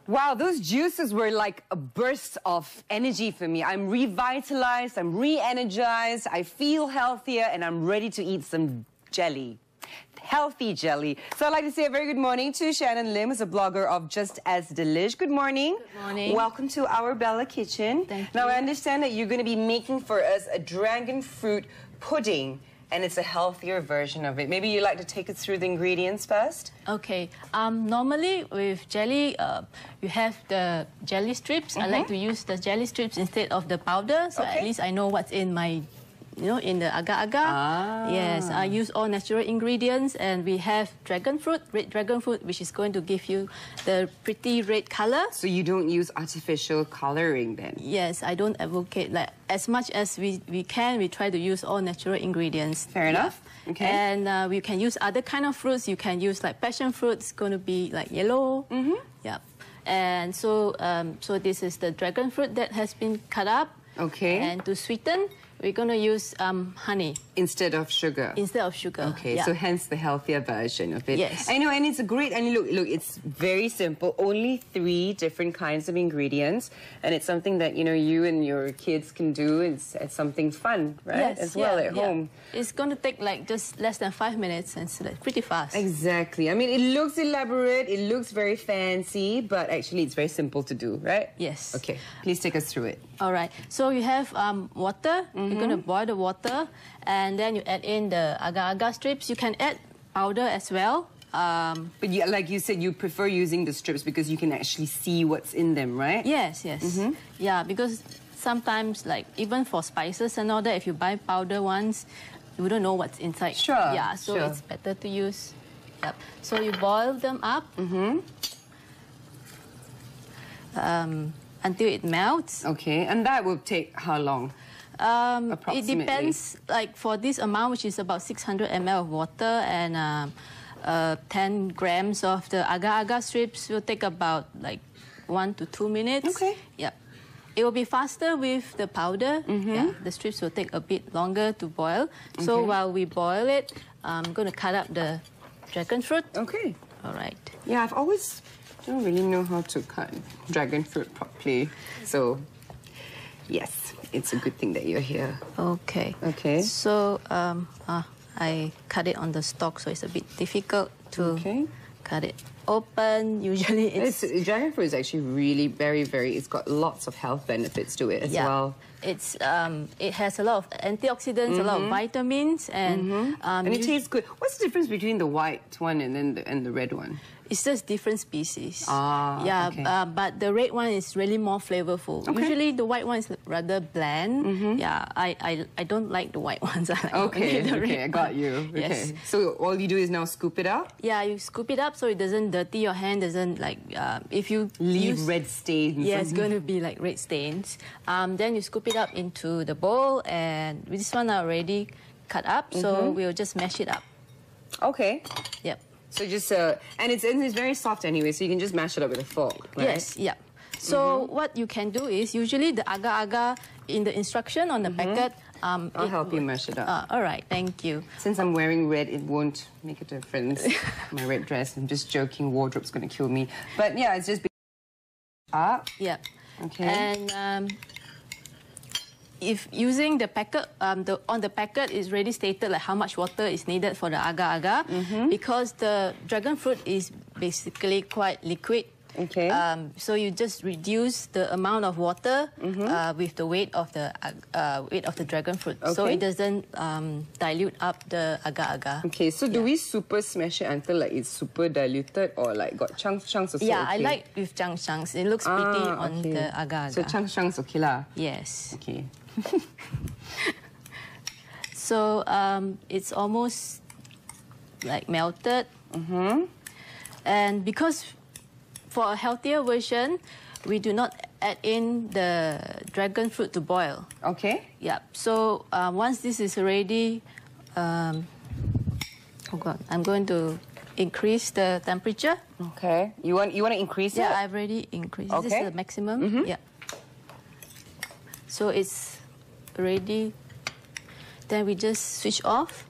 Wow, those juices were like a burst of energy for me. I'm revitalized, I'm re-energized, I feel healthier, and I'm ready to eat some jelly. Healthy jelly. So I'd like to say a very good morning to Shannon Lim, who's a blogger of JustAsDelish. Good morning. Good morning. Welcome to our Bella kitchen. Thank Now you. I understand that you're going to be making for us a dragon fruit pudding, and it's a healthier version of it. Maybe you'd like to take us through the ingredients first? Okay. Normally with jelly, you have the jelly strips. I like to use the jelly strips instead of the powder, so at least I know what's in my, in the agar agar. Yes, I use all natural ingredients, and we have dragon fruit, red dragon fruit, which is going to give you the pretty red color. So you don't use artificial coloring then? Yes, I don't advocate, like, as much as we can, we try to use all natural ingredients. Fair enough. Okay. And we can use other kind of fruits. You can use like passion fruit. It's going to be like yellow. Yeah. And so, so this is the dragon fruit that has been cut up. Okay. And to sweeten, we're going to use honey. Instead of sugar? Instead of sugar. Okay, yeah. so hence the healthier version of it. Yes. I know, and it's a great, and look, it's very simple. Only 3 different kinds of ingredients. And it's something that, you and your kids can do. It's something fun, right? Yes, as well at home. It's going to take like just less than 5 minutes, and it's like pretty fast. Exactly. I mean, it looks elaborate, it looks very fancy, but actually it's very simple to do, right? Yes. Okay, please take us through it. All right. So you have water. You're going to boil the water, and then you add in the agar agar strips. You can add powder as well. But like you said, you prefer using the strips because you can actually see what's in them, right? Yes, yes. Yeah, because sometimes, like, even for spices and all that, if you buy powder ones, you don't know what's inside. Sure. Yeah, so it's better to use. Yep. So you boil them up until it melts. Okay, and that will take how long? It depends. Like for this amount, which is about 600 ml of water and 10 grams of the agar agar strips, will take about like 1 to 2 minutes. Okay. Yep. It will be faster with the powder. Yeah, the strips will take a bit longer to boil. So while we boil it, I'm going to cut up the dragon fruit. Okay. All right. Yeah, I've always don't really know how to cut dragon fruit properly. So, yes, it's a good thing that you're here. Okay. Okay. So I cut it on the stalk, so it's a bit difficult to cut it open. Usually it's dragon fruit is actually really very, it's got lots of health benefits to it as well. It's it has a lot of antioxidants, a lot of vitamins, and it tastes good. What's the difference between the white one and the red one? It's just different species. Yeah, okay. But the red one is really more flavorful. Okay. Usually the white one is rather bland. Yeah, I don't like the white ones. I like the red I got you. Okay. Yes. So all you do is now scoop it up? Yeah, you scoop it up so it doesn't dirty your hand, doesn't like, if you leave red stains. Yeah, it's going to be like red stains. Then you scoop it up into the bowl, and this one are already cut up, so we'll just mash it up. Okay. Yep. So just, and it's very soft anyway, so you can just mash it up with a fork, right? Yes, yeah. So what you can do is, usually the agar agar in the instruction on the packet... I'll help you mash it up. All right, thank you. Since I'm wearing red, it won't make a difference. My red dress, I'm just joking, wardrobe's going to kill me. But yeah, it's just... up. Yeah. Okay. And if using the packet, on the packet is already stated like how much water is needed for the agar agar, because the dragon fruit is basically quite liquid. Okay. So you just reduce the amount of water with the weight of the dragon fruit, so it doesn't dilute up the agar agar. Okay. So do we super smash it until like it's super diluted, or like got chunks or so? Yeah, I like with chunks. It looks pretty on the agar agar. So chunks okay lah. Yes. Okay. So it's almost like melted. And because for a healthier version, we do not add in the dragon fruit to boil. Okay. Yeah. So once this is already, oh God, I'm going to increase the temperature. Okay. You want to increase it? Yeah, I've already increased. Okay. This is the maximum. Yeah. So it's ready. Then we just switch off.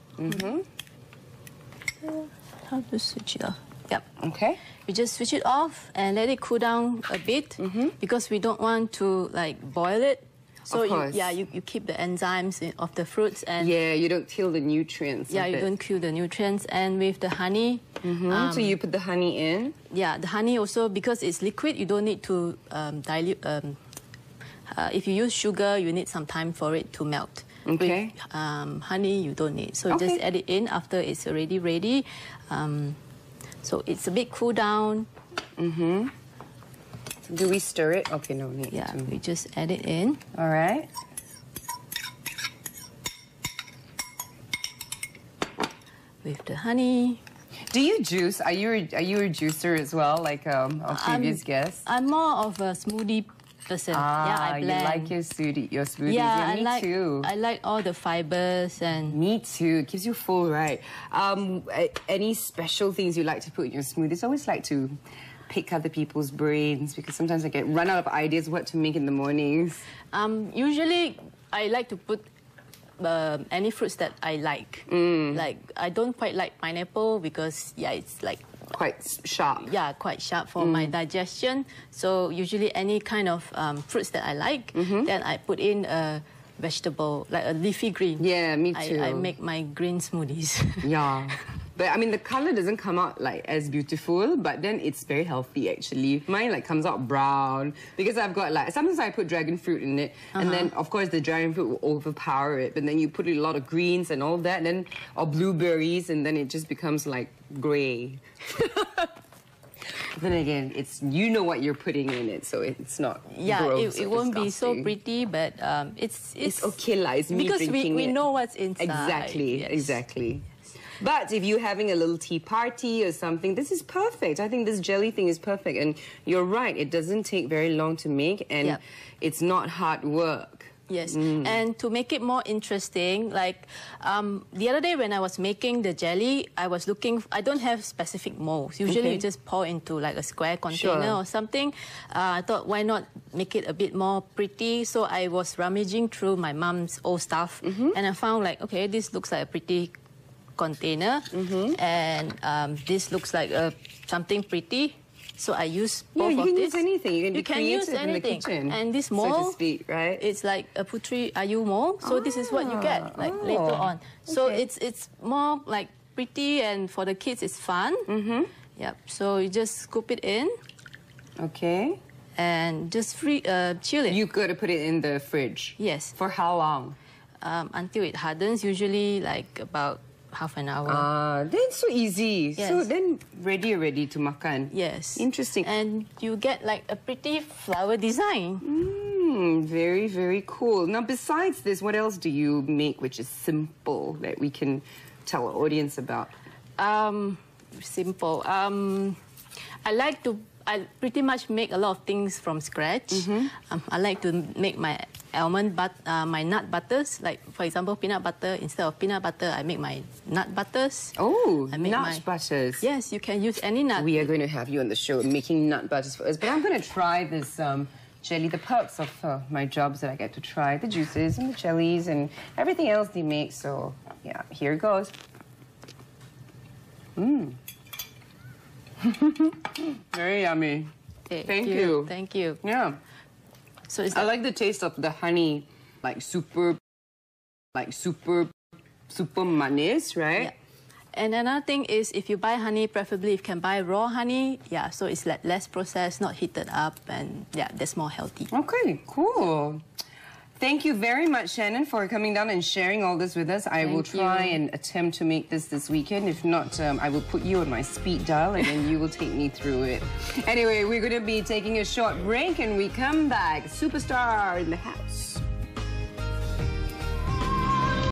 How to switch it off? Yep. Okay. We just switch it off and let it cool down a bit because we don't want to like boil it. So you keep the enzymes of the fruits and you don't kill the nutrients. Yeah, you don't kill the nutrients. And with the honey, so you put the honey in. Yeah, the honey also because it's liquid. You don't need to dilute. If you use sugar, you need some time for it to melt. Okay. With honey, you don't need. So just add it in after it's already ready. So it's a bit cool down. Do we stir it? Okay, no need. Yeah, we just add it in. All right. With the honey. Do you juice? Are you a juicer as well, like our previous guest? I'm more of a smoothie person. I blend. You like your smoothies. Yeah, me too. I like all the fibers and. Me too. It gives you full, right? Any special things you like to put in your smoothies? I always like to pick other people's brains because sometimes I run out of ideas what to make in the mornings. Usually, I like to put any fruits that I like. Like I don't quite like pineapple because it's like quite sharp. Yeah, quite sharp for my digestion. So usually any kind of fruits that I like, then I put in a vegetable like a leafy green. Yeah, me too. I make my green smoothies. Yeah. But I mean, the color doesn't come out like as beautiful, but then it's very healthy actually. Mine like comes out brown because I've got like sometimes I put dragon fruit in it, and then of course the dragon fruit will overpower it. But then you put a lot of greens and all that, and then or blueberries, and then it just becomes like grey. Then again, it's what you're putting in it, so it's not. Yeah, gross it won't be so pretty, but it's okay, like it's me because drinking we it. know what's inside. Exactly, exactly. But if you're having a little tea party or something, this is perfect. I think this jelly thing is perfect. And you're right, it doesn't take very long to make, and it's not hard work. Yes, and to make it more interesting, like the other day when I was making the jelly, I was looking, I don't have specific molds. Usually you just pour into like a square container or something. I thought, why not make it a bit more pretty? So I was rummaging through my mom's old stuff, and I found like, okay, this looks like a pretty container, and this looks like something pretty. So I use both of this. You can use anything. You can use anything in the kitchen. And this mold, so to speak, right? It's like a putri ayu mold. So this is what you get like later on. So it's more like pretty, and for the kids it's fun. Yep. So you just scoop it in. Okay. And just chill it. You've got to put it in the fridge. Yes. For how long? Until it hardens. Usually like about half an hour. Then so easy. Yes. So then ready to makan. Yes. Interesting. And you get like a pretty flower design. Very, very cool. Now, besides this, what else do you make which is simple that we can tell our audience about? Simple. I pretty much make a lot of things from scratch. I like to make my my nut butters. Like, for example, peanut butter. Instead of peanut butter, I make my nut butters. Oh, nut butters. Yes, you can use any nut. We are going to have you on the show making nut butters for us. But I'm going to try this jelly. The perks of my jobs that I get to try. The juices and the jellies and everything else they make. So, yeah, here it goes. Very yummy. Thank you. Thank you. Yeah. So I like the taste of the honey, like super manis, right? Yeah. And another thing is, if you buy honey, preferably if you can buy raw honey, so it's like less processed, not heated up, and that's more healthy. Okay, cool. Thank you very much, Shannon, for coming down and sharing all this with us. I will try and attempt to make this weekend. If not, I will put you on my speed dial and then you will take me through it. Anyway, we're going to be taking a short break and we come back. Superstar in the house.